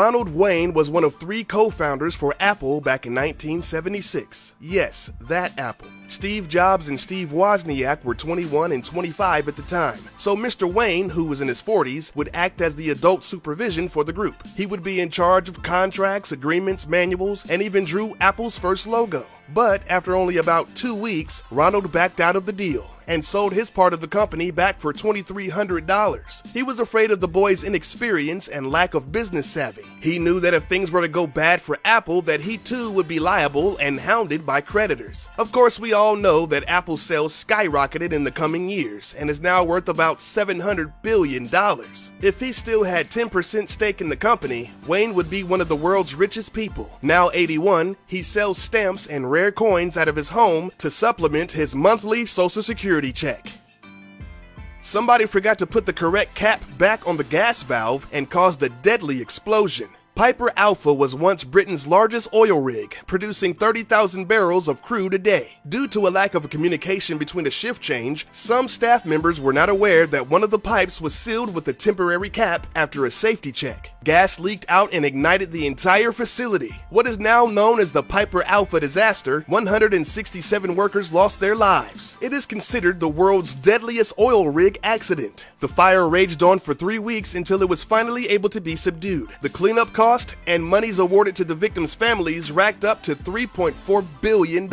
Ronald Wayne was one of 3 co-founders for Apple back in 1976. Yes, that Apple. Steve Jobs and Steve Wozniak were 21 and 25 at the time, so Mr. Wayne, who was in his 40s, would act as the adult supervision for the group. He would be in charge of contracts, agreements, manuals, and even drew Apple's first logo. But after only about 2 weeks, Ronald backed out of the deal and sold his part of the company back for $2,300. He was afraid of the boy's inexperience and lack of business savvy. He knew that if things were to go bad for Apple, that he too would be liable and hounded by creditors. Of course, we all know that Apple's sales skyrocketed in the coming years and is now worth about $700 billion. If he still had 10% stake in the company, Wayne would be one of the world's richest people. Now 81, he sells stamps and rare coins out of his home to supplement his monthly Social Security check. Somebody forgot to put the correct cap back on the gas valve and caused a deadly explosion. Piper Alpha was once Britain's largest oil rig, producing 30,000 barrels of crude a day. Due to a lack of communication between a shift change, some staff members were not aware that one of the pipes was sealed with a temporary cap after a safety check. Gas leaked out and ignited the entire facility. What is now known as the Piper Alpha disaster, 167 workers lost their lives. It is considered the world's deadliest oil rig accident. The fire raged on for 3 weeks until it was finally able to be subdued. The cleanup cost and monies awarded to the victims' families racked up to $3.4 billion.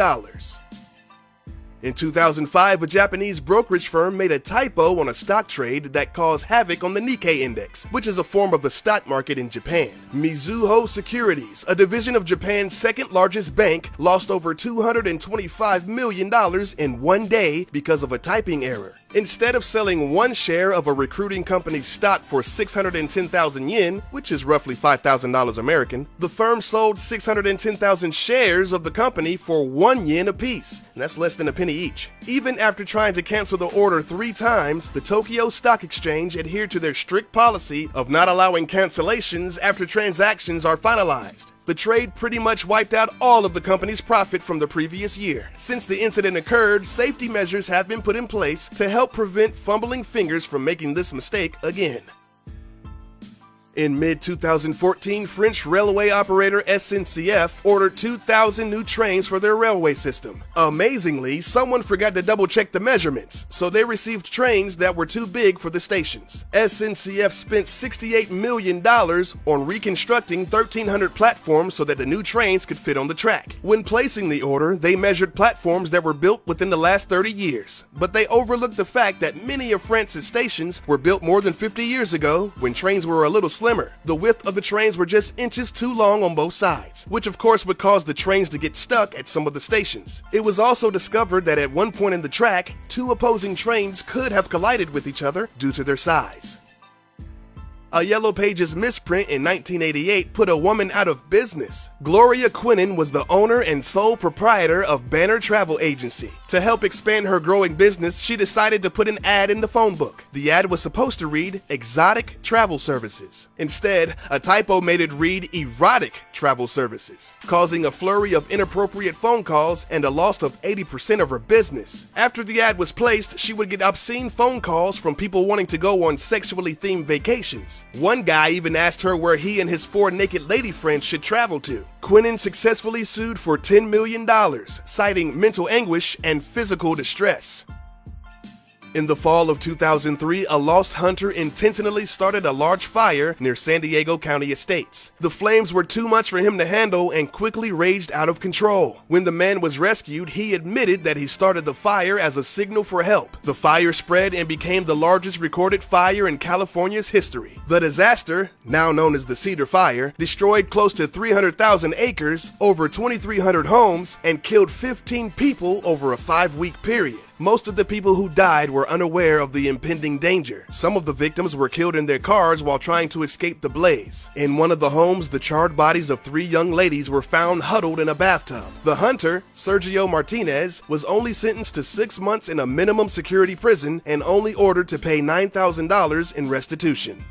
In 2005, a Japanese brokerage firm made a typo on a stock trade that caused havoc on the Nikkei index, which is a form of the stock market in Japan. Mizuho Securities, a division of Japan's second largest bank, lost over $225 million in one day because of a typing error. Instead of selling one share of a recruiting company's stock for 610,000 yen, which is roughly $5,000 American, the firm sold 610,000 shares of the company for 1 yen apiece. That's less than a penny each. Even after trying to cancel the order 3 times, the Tokyo Stock Exchange adhered to their strict policy of not allowing cancellations after transactions are finalized. The trade pretty much wiped out all of the company's profit from the previous year. Since the incident occurred, safety measures have been put in place to help prevent fumbling fingers from making this mistake again. In mid-2014, French railway operator SNCF ordered 2,000 new trains for their railway system. Amazingly, someone forgot to double-check the measurements, so they received trains that were too big for the stations. SNCF spent $68 million on reconstructing 1,300 platforms so that the new trains could fit on the track. When placing the order, they measured platforms that were built within the last 30 years, but they overlooked the fact that many of France's stations were built more than 50 years ago when trains were a little slimmer. The width of the trains were just inches too long on both sides, which of course would cause the trains to get stuck at some of the stations. It was also discovered that at one point in the track, 2 opposing trains could have collided with each other due to their size. A Yellow Pages misprint in 1988 put a woman out of business. Gloria Quinnen was the owner and sole proprietor of Banner Travel Agency. To help expand her growing business, she decided to put an ad in the phone book. The ad was supposed to read Exotic Travel Services. Instead, a typo made it read Erotic Travel Services, causing a flurry of inappropriate phone calls and a loss of 80% of her business. After the ad was placed, she would get obscene phone calls from people wanting to go on sexually themed vacations. One guy even asked her where he and his 4 naked lady friends should travel to. Quinnen successfully sued for $10 million, citing mental anguish and physical distress. In the fall of 2003, a lost hunter intentionally started a large fire near San Diego County Estates. The flames were too much for him to handle and quickly raged out of control. When the man was rescued, he admitted that he started the fire as a signal for help. The fire spread and became the largest recorded fire in California's history. The disaster, now known as the Cedar Fire, destroyed close to 300,000 acres, over 2,300 homes, and killed 15 people over a 5-week period. Most of the people who died were unaware of the impending danger. Some of the victims were killed in their cars while trying to escape the blaze. In one of the homes, the charred bodies of 3 young ladies were found huddled in a bathtub. The hunter, Sergio Martinez, was only sentenced to 6 months in a minimum security prison and only ordered to pay $9,000 in restitution.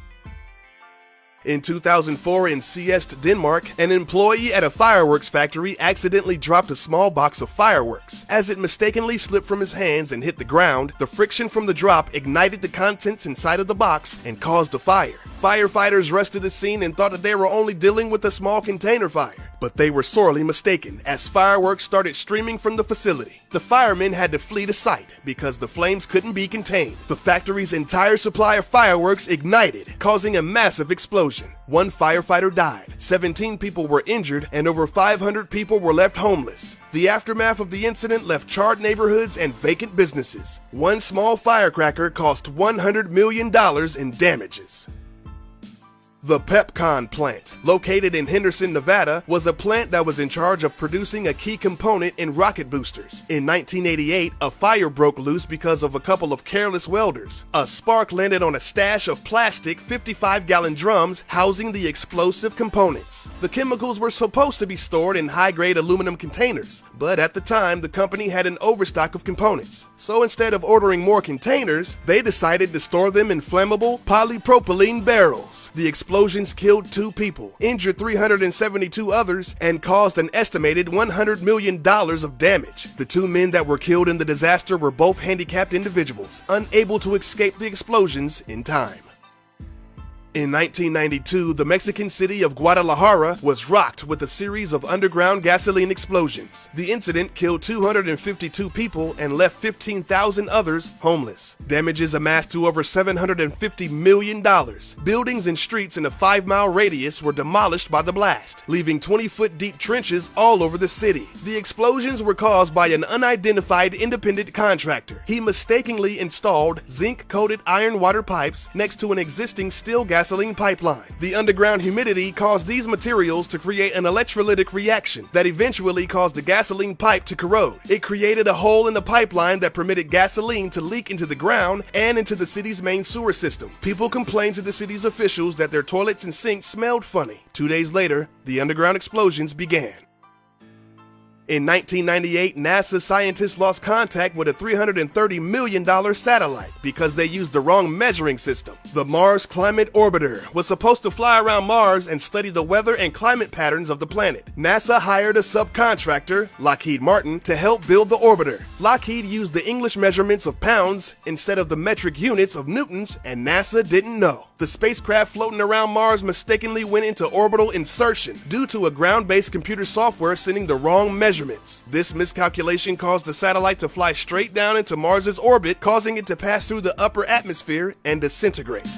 In 2004 in Seest, Denmark, an employee at a fireworks factory accidentally dropped a small box of fireworks. As it mistakenly slipped from his hands and hit the ground, the friction from the drop ignited the contents inside of the box and caused a fire. Firefighters rushed to the scene and thought that they were only dealing with a small container fire, but they were sorely mistaken as fireworks started streaming from the facility. The firemen had to flee the site because the flames couldn't be contained. The factory's entire supply of fireworks ignited, causing a massive explosion. One firefighter died, 17 people were injured, and over 500 people were left homeless. The aftermath of the incident left charred neighborhoods and vacant businesses. One small firecracker cost $100 million in damages. The Pepcon plant, located in Henderson, Nevada, was a plant that was in charge of producing a key component in rocket boosters. In 1988, a fire broke loose because of a couple of careless welders. A spark landed on a stash of plastic 55-gallon drums housing the explosive components. The chemicals were supposed to be stored in high-grade aluminum containers, but at the time, the company had an overstock of components. So instead of ordering more containers, they decided to store them in flammable polypropylene barrels. The explosions killed 2 people, injured 372 others, and caused an estimated $100 million of damage. The 2 men that were killed in the disaster were both handicapped individuals, unable to escape the explosions in time. In 1992, the Mexican city of Guadalajara was rocked with a series of underground gasoline explosions. The incident killed 252 people and left 15,000 others homeless. Damages amassed to over $750 million. Buildings and streets in a 5-mile radius were demolished by the blast, leaving 20-foot deep trenches all over the city. The explosions were caused by an unidentified independent contractor. He mistakenly installed zinc-coated iron water pipes next to an existing steel gasoline pipeline. The underground humidity caused these materials to create an electrolytic reaction that eventually caused the gasoline pipe to corrode. It created a hole in the pipeline that permitted gasoline to leak into the ground and into the city's main sewer system. People complained to the city's officials that their toilets and sinks smelled funny. 2 days later, the underground explosions began. In 1998, NASA scientists lost contact with a $330 million satellite because they used the wrong measuring system. The Mars Climate Orbiter was supposed to fly around Mars and study the weather and climate patterns of the planet. NASA hired a subcontractor, Lockheed Martin, to help build the orbiter. Lockheed used the English measurements of pounds instead of the metric units of newtons, and NASA didn't know. The spacecraft floating around Mars mistakenly went into orbital insertion due to a ground-based computer software sending the wrong measurements. This miscalculation caused the satellite to fly straight down into Mars's orbit, causing it to pass through the upper atmosphere and disintegrate.